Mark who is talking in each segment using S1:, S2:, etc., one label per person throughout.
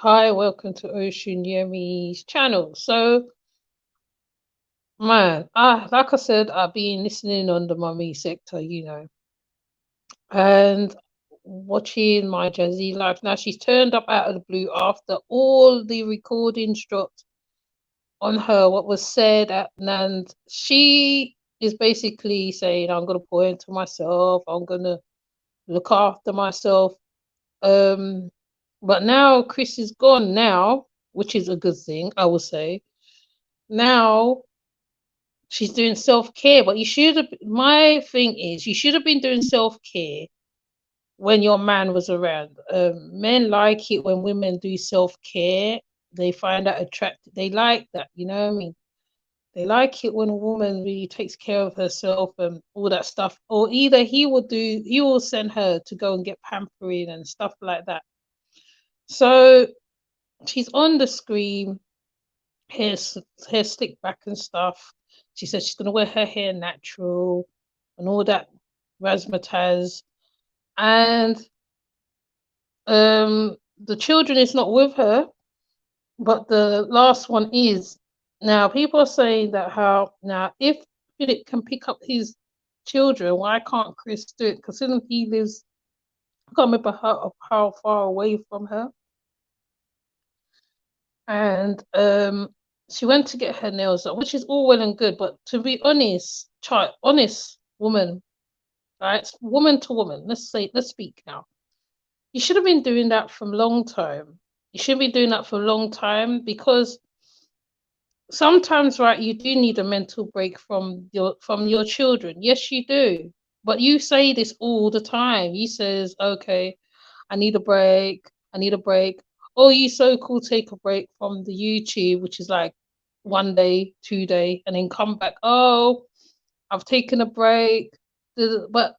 S1: Hi, welcome to Ocean Yemi's channel. So, man, like I said, I've been listening on the mummy sector, and watching my Jazzy life. Now she's turned up out of the blue after all the recordings dropped on her, what was said and she is basically saying, I'm gonna pour into myself, I'm gonna look after myself. But now Chris is gone now, which is a good thing, I will say. Now she's doing self-care, but my thing is, you should have been doing self-care when your man was around. Men like it when women do self-care. They find that attractive. They like that, you know what I mean? They like it when a woman really takes care of herself and all that stuff. Or either he will send her to go and get pampering and stuff like that. So she's on the screen, hair, hair slicked back and stuff. She said she's gonna wear her hair natural and all that razzmatazz. And the children is not with her, but the last one is. Now people are saying that how now if Philip can pick up his children, why can't Chris do it? Considering he lives, I can't remember how far away from her. And she went to get her nails done, which is all well and good, but to be honest, honest woman, right? Woman to woman, let's speak now. You should have been doing that from a long time. You should be doing that for a long time because sometimes, right, you do need a mental break from your children. Yes, you do. But you say this all the time. You says, okay, I need a break. I need a break. Oh, you so cool, take a break from the YouTube, which is like 1 day, 2 day, and then come back. Oh, I've taken a break. But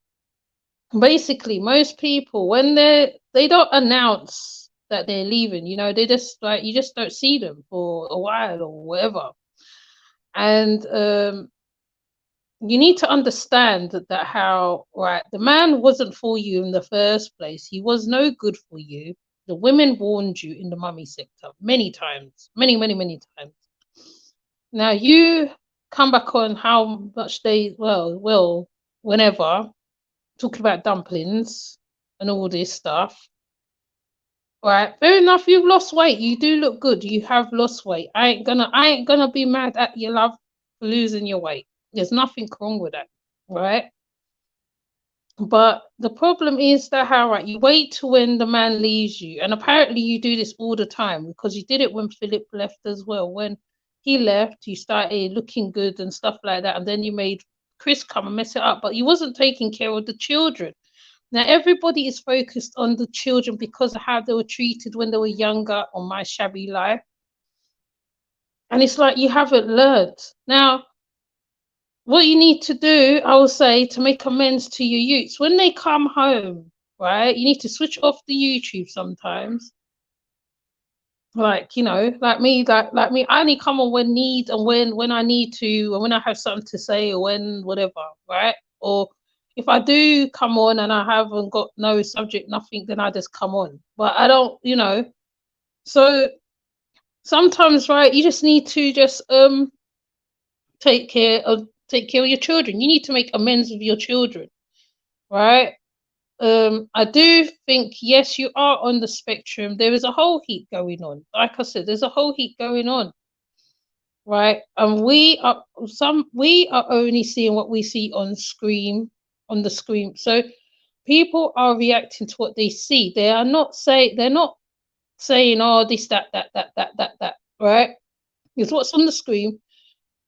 S1: basically, most people when they don't announce that they're leaving, they just like you just don't see them for a while or whatever. And you need to understand that how right the man wasn't for you in the first place. He was no good for you. The women warned you in the mummy sector many times, many times. Now you come back on how much whenever talking about dumplings and all this stuff. Right, fair enough, you've lost weight. You do look good. You have lost weight. I ain't gonna be mad at your love for losing your weight. There's nothing wrong with that, right? But the problem is that how right you wait to when the man leaves you, and apparently you do this all the time because you did it when Philip left as well. When he left, you started looking good and stuff like that, and then you made Chris come and mess it up. But you wasn't taking care of the children. Now everybody is focused on the children because of how they were treated when they were younger on My Shabby Life, and it's like you haven't learned now. What you need to do, I will say, to make amends to your youths when they come home, right? You need to switch off the YouTube sometimes. Like like me, I only come on when need and when I need to, and when I have something to say, or when whatever, right? Or if I do come on and I haven't got no subject, nothing, then I just come on. But I don't, So sometimes, right, you just need to just take care of your children. You need to make amends with your children, right? I do think yes, you are on the spectrum. There is a whole heap going on. Like I said, there's a whole heap going on, right? And we are only seeing what we see on the screen. So people are reacting to what they see. They're not saying, oh, this, that, right? It's what's on the screen.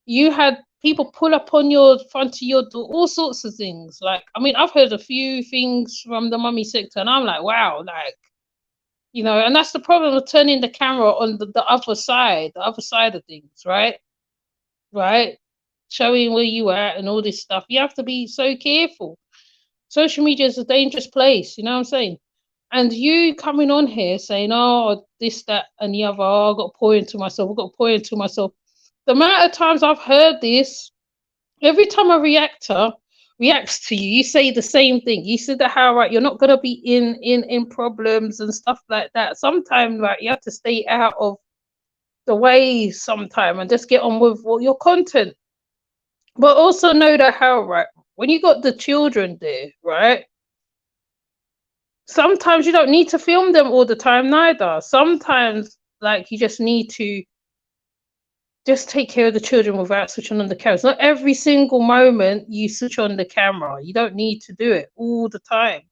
S1: You had people pull up on your front of your door, all sorts of things. Like, I mean, I've heard a few things from the mummy sector, and I'm like, wow, like, and that's the problem of turning the camera on the other side of things, right? Right? Showing where you are and all this stuff. You have to be so careful. Social media is a dangerous place, you know what I'm saying? And you coming on here saying, oh, this, that, and the other, oh, I've got to pour into myself, I've got to pour into myself. The amount of times I've heard this, every time a reactor reacts to you, you say the same thing. You said that how right, you're not gonna be in problems and stuff like that. Sometimes like you have to stay out of the way sometime and just get on with what your content. But also know that how right, when you got the children there, right? Sometimes you don't need to film them all the time neither. Sometimes like you just need to just take care of the children without switching on the cameras. Not every single moment you switch on the camera. You don't need to do it all the time.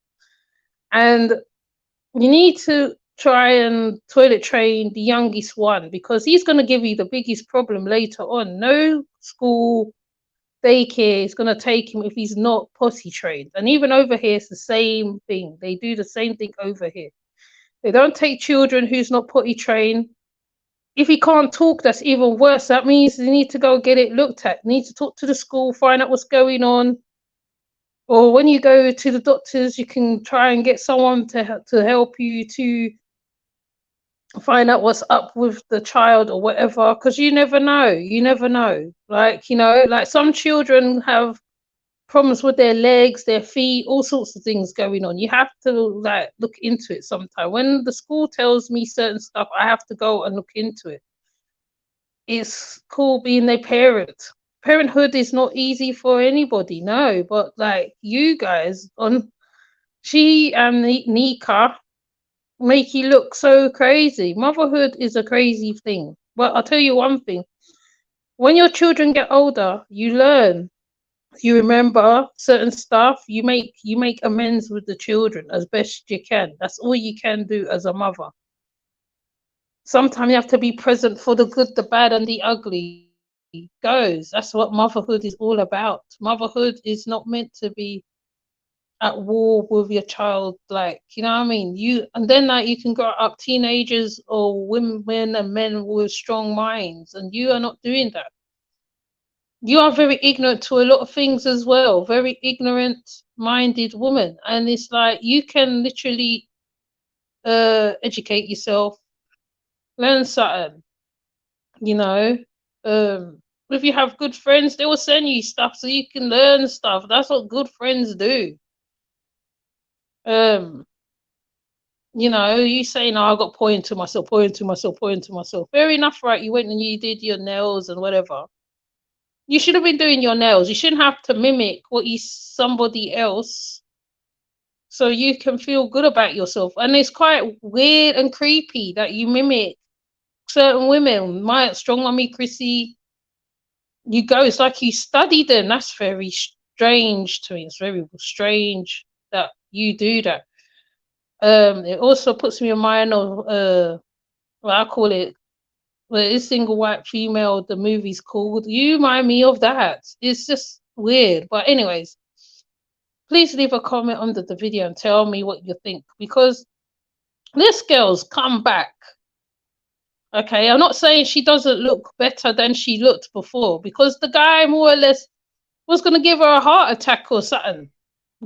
S1: And you need to try and toilet train the youngest one because he's going to give you the biggest problem later on. No school daycare is going to take him if he's not potty trained. And even over here, it's the same thing. They do the same thing over here. They don't take children who's not potty trained. If he can't talk, that's even worse. That means you need to go get it looked at. You need to talk to the school, find out what's going on. Or when you go to the doctors, you can try and get someone to help you to find out what's up with the child or whatever, because you never know. You never know. Like, you know, like some children have problems with their legs, their feet, all sorts of things going on. You have to like look into it sometime. When the school tells me certain stuff, I have to go and look into it. It's cool being a parent. Parenthood is not easy for anybody, no, but like you guys on she and Nika make you look so crazy. Motherhood is a crazy thing. But I'll tell you one thing. When your children get older, you learn. You remember certain stuff. You make amends with the children as best you can. That's all you can do as a mother. Sometimes you have to be present for the good, the bad, and the ugly. Goes. That's what motherhood is all about. Motherhood is not meant to be at war with your child, like, you know what I mean? You and then like you can grow up teenagers or women and men with strong minds, and you are not doing that. You are very ignorant to a lot of things as well, very ignorant minded woman. And it's like you can literally educate yourself, learn something, you know. If you have good friends, they will send you stuff so you can learn stuff. That's what good friends do. You know, you say, no, I got point to myself. Fair enough, right? You went and you did your nails and whatever. You should have been doing your nails. You shouldn't have to mimic what is somebody else so you can feel good about yourself. And it's quite weird and creepy that you mimic certain women. My strong mummy Chrissy, you go, it's like you study them. That's very strange to me. It's very strange that you do that. It also puts me in mind of what I call it, well, it's Single White Female, the movie's called. You remind me of that. It's just weird. But anyways, please leave a comment under the video and tell me what you think, because this girl's come back. Okay, I'm not saying she doesn't look better than she looked before, because the guy more or less was going to give her a heart attack or something,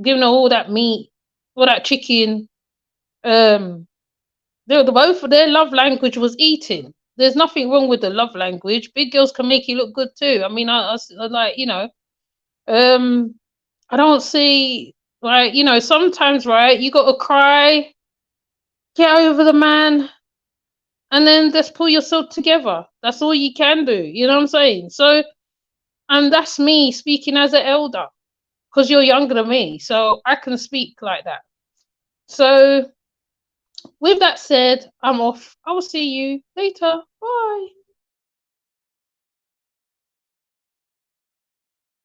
S1: giving her all that meat, all that chicken. Both of their love language was eating. There's nothing wrong with the love language. Big girls can make you look good too. I mean, I like, you know, I don't see, like, you know, sometimes, right, you got to cry, get over the man, and then just pull yourself together. That's all you can do. You know what I'm saying? So, and that's me speaking as an elder, because you're younger than me, so I can speak like that. So, with that said, I'm off. I will see you later. Bye.